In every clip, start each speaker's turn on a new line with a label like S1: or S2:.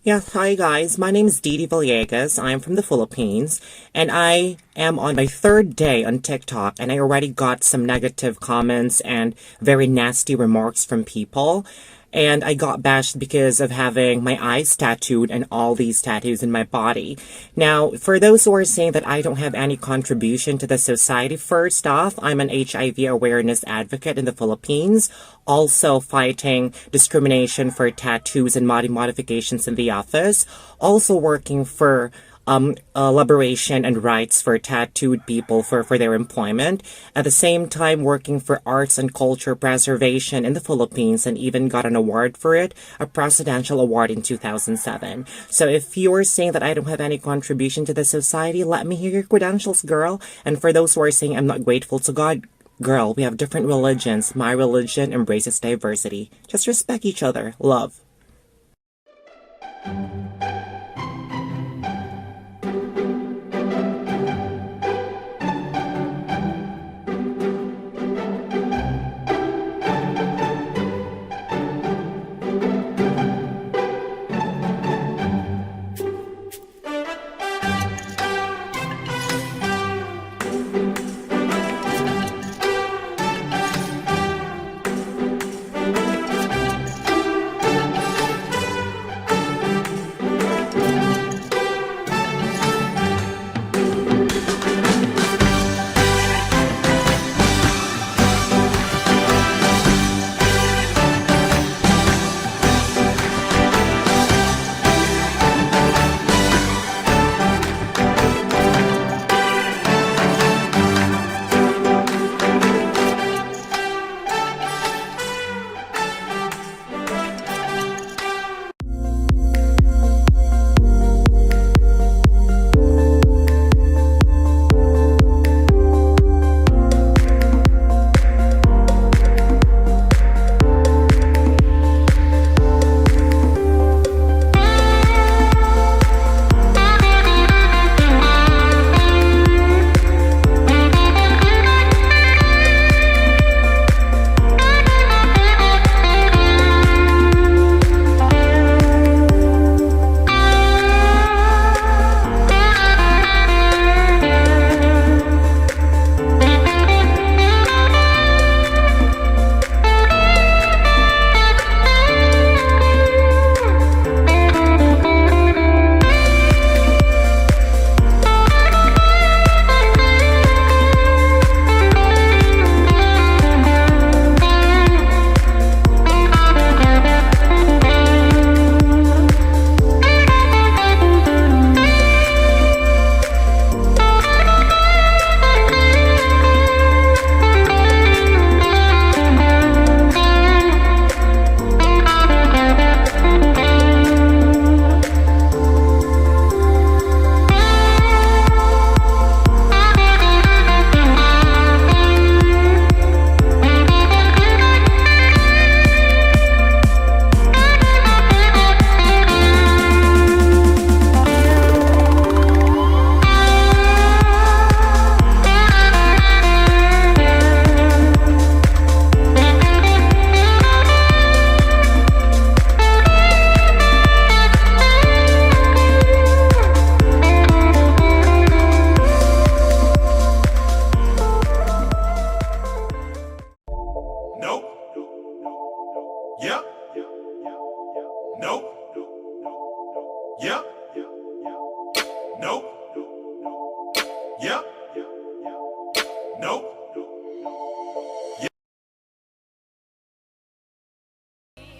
S1: Yes, hi guys. My name is DeeDee Villegas. I'm from the Philippines, and I am on my third day on TikTok, and I already got some negative comments and very nasty remarks from people. And I got bashed because of having my eyes tattooed and all these tattoos in my body. Now, for those who are saying that I don't have any contribution to the society, first off, I'm an HIV awareness advocate in the Philippines, also fighting discrimination for tattoos and body modifications in the office, also working for liberation and rights for tattooed people for their employment. At the same time, working for arts and culture preservation in the Philippines, and even got an award for it, a presidential award in 2007. So if you're saying that I don't have any contribution to the society, let me hear your credentials, girl. And for those who are saying I'm not grateful to God, girl, we have different religions. My religion embraces diversity. Just respect each other. Love.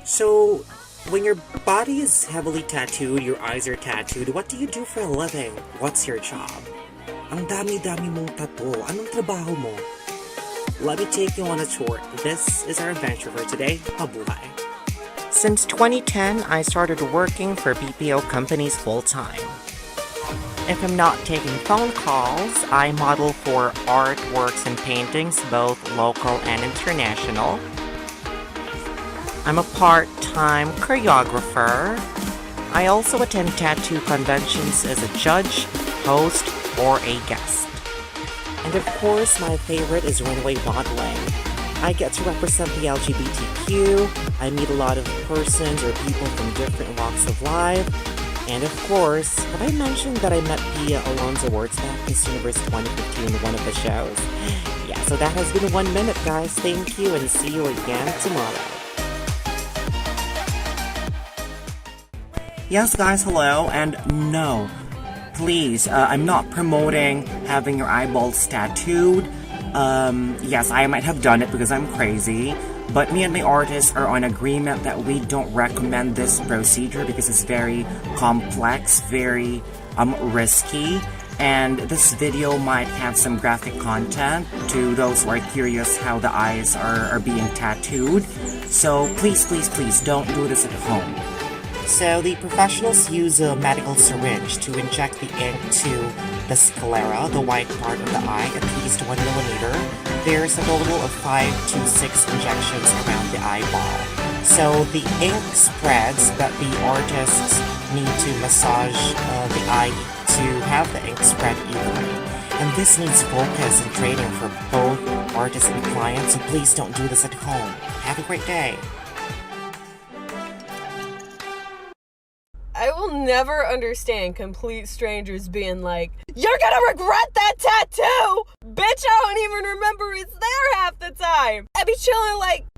S1: So, when your body is heavily tattooed, your eyes are tattooed, what do you do for a living? What's your job? Ang dami-dami mong tattoo. Anong trabaho mo? Let me take you on a tour. This is our adventure for today. Mabuhay. Since 2010, I started working for BPO companies full-time. If I'm not taking phone calls, I model for artworks and paintings, both local and international. I'm a part-time choreographer. I also attend tattoo conventions as a judge, host, or a guest. And of course, my favorite is runway modeling. I get to represent the LGBTQ, I meet a lot of persons or people from different walks of life, And of course, have I mentioned that I met Pia Alonso Words at Miss Universe 2015 in one of the shows? Yeah, so that has been 1 minute, guys. Thank you, and see you again tomorrow. Yes, guys, hello, and no, please, I'm not promoting having your eyeballs tattooed. Yes, I might have done it because I'm crazy, but me and my artist are on agreement that we don't recommend this procedure because it's very complex, very risky, and this video might have some graphic content to those who are curious how the eyes are being tattooed. So please, please, please don't do this at home. So the professionals use a medical syringe to inject the ink to the sclera, the white part of the eye, at least 1 millimeter. There's a total of 5 to 6 injections around the eyeball. So the ink spreads, but the artists need to massage the eye to have the ink spread evenly. And this needs focus and training for both artists and clients, so please don't do this at home. Have a great day.
S2: I will never understand complete strangers being like, "You're gonna regret that tattoo! Bitch, I don't even remember it's there half the time!" I'd be chilling like,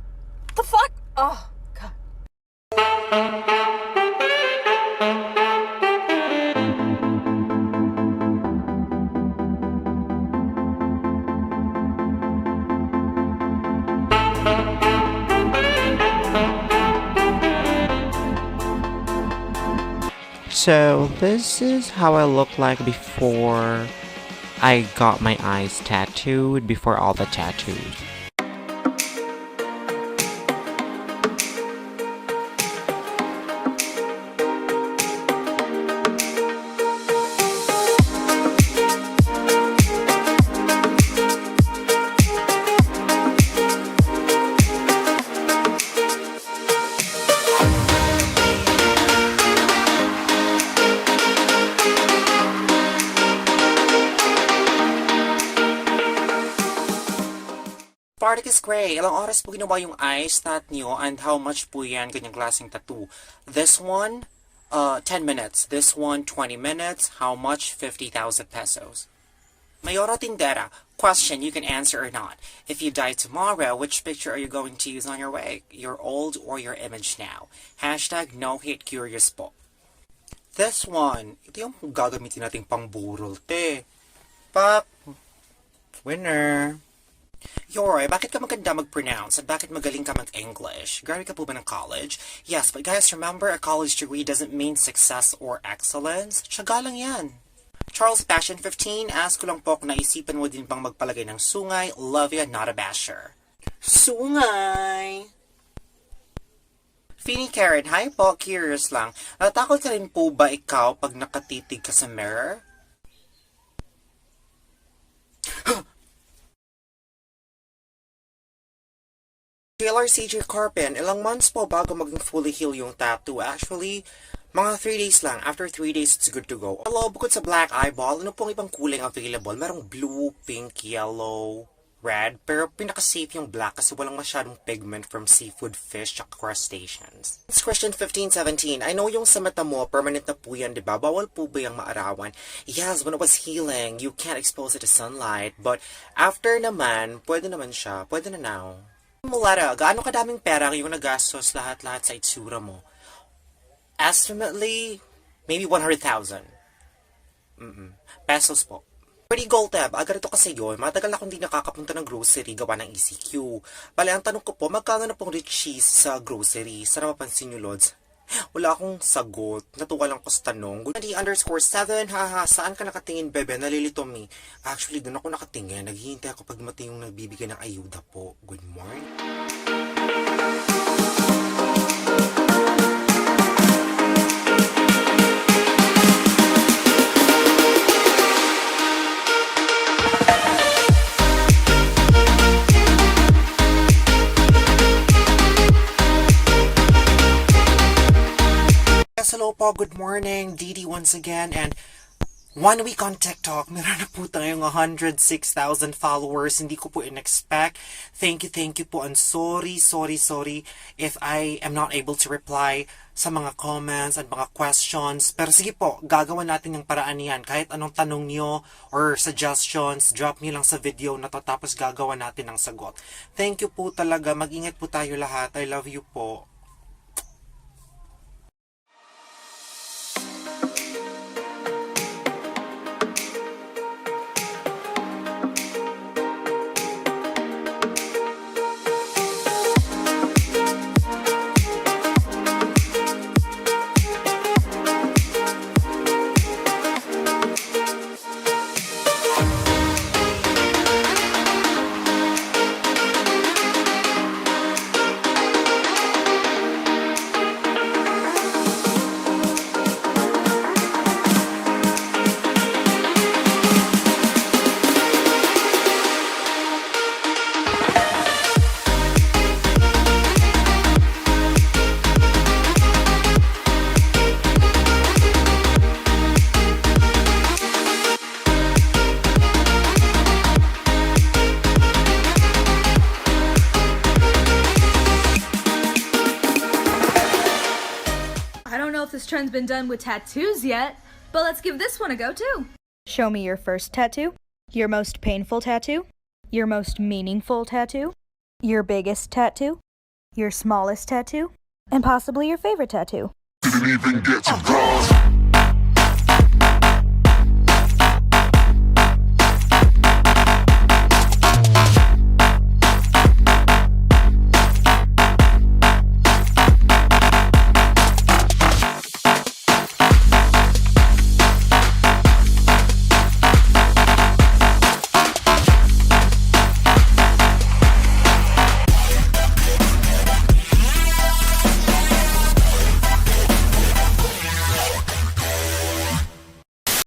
S2: the fuck? Oh, God.
S1: So this is how I look like before I got my eyes tattooed, before all the tattoos. Spartacus Gray, ilang oras po ginawa yung eyes tat nyo and how much po yan ganyang klaseng tattoo? This one, 10 minutes. This one, 20 minutes. How much? 50,000 pesos. Mayora Tindera, question you can answer or not. If you die tomorrow, which picture are you going to use on your wake? Your old or your image now? Hashtag no hate curious po. This one, ito yung gagamitin nating pangburol, te. Pak, winner. Yoroy, bakit ka maganda mag-pronounce at bakit magaling ka mag-English? Graduate ka po ba ng college? Yes, but guys, remember, a college degree doesn't mean success or excellence. Tiyaga lang yan. Charles Passion 15, ask ko lang po kung naisipan mo din bang magpalagay ng sungay. Love ya, not a basher. Sungay! Feeny Karen, hi po, curious lang. Natakot ka rin po ba ikaw pag nakatitig ka sa mirror? Taylor CJ Carpin, ilang months po bago maging fully heal yung tattoo? Actually, mga 3 days lang. After 3 days, it's good to go. Hello, bukod sa black eyeball, ano pong ibang kulay available? Merong blue, pink, yellow, red. Pero pinaka-safe yung black kasi walang masyadong pigment from seafood, fish, at crustaceans. It's Christian 1517. I know yung sa mata mo, permanent na po yan, diba? Bawal po ba yung maarawan? Yes, when it was healing, you can't expose it to sunlight. But after naman, pwede naman siya. Pwede na now. Mulata, gaano kadaming pera yung nagastos lahat-lahat sa itsura mo? Estimately, maybe 100,000 pesos po. Pretty gold tab, ganito kasi yun, matagal na akong hindi nakakapunta ng grocery gawa ng ECQ. Bale, ang tanong ko po, magkano na pong rich cheese sa grocery? Sana mapansin nyo, Lods. Wala akong sagot. Natuwa lang ko sa tanong. D_7, haha, saan ka nakatingin, bebe? Nalilito me. Actually, doon ako nakatingin. Naghihintay ako pag mati yung nagbibigay ng ayuda po. Good morning. Hello po, good morning, DeeDee once again, and 1 week on TikTok, meron na po tayong 106,000 followers. Hindi ko po in-expect. Thank you po. And sorry if I am not able to reply sa mga comments at mga questions. Pero sige po, gagawa natin yung paraan niyan. Kahit anong tanong niyo or suggestions, drop niyo lang sa video na to, tapos gagawa natin ng sagot. Thank you po talaga. Mag-ingat po tayo lahat. I love you po.
S3: I don't know if this trend's been done with tattoos yet, but let's give this one a go too.
S4: Show me your first tattoo, your most painful tattoo, your most meaningful tattoo, your biggest tattoo, your smallest tattoo, and possibly your favorite tattoo.
S5: Didn't even get to bronze.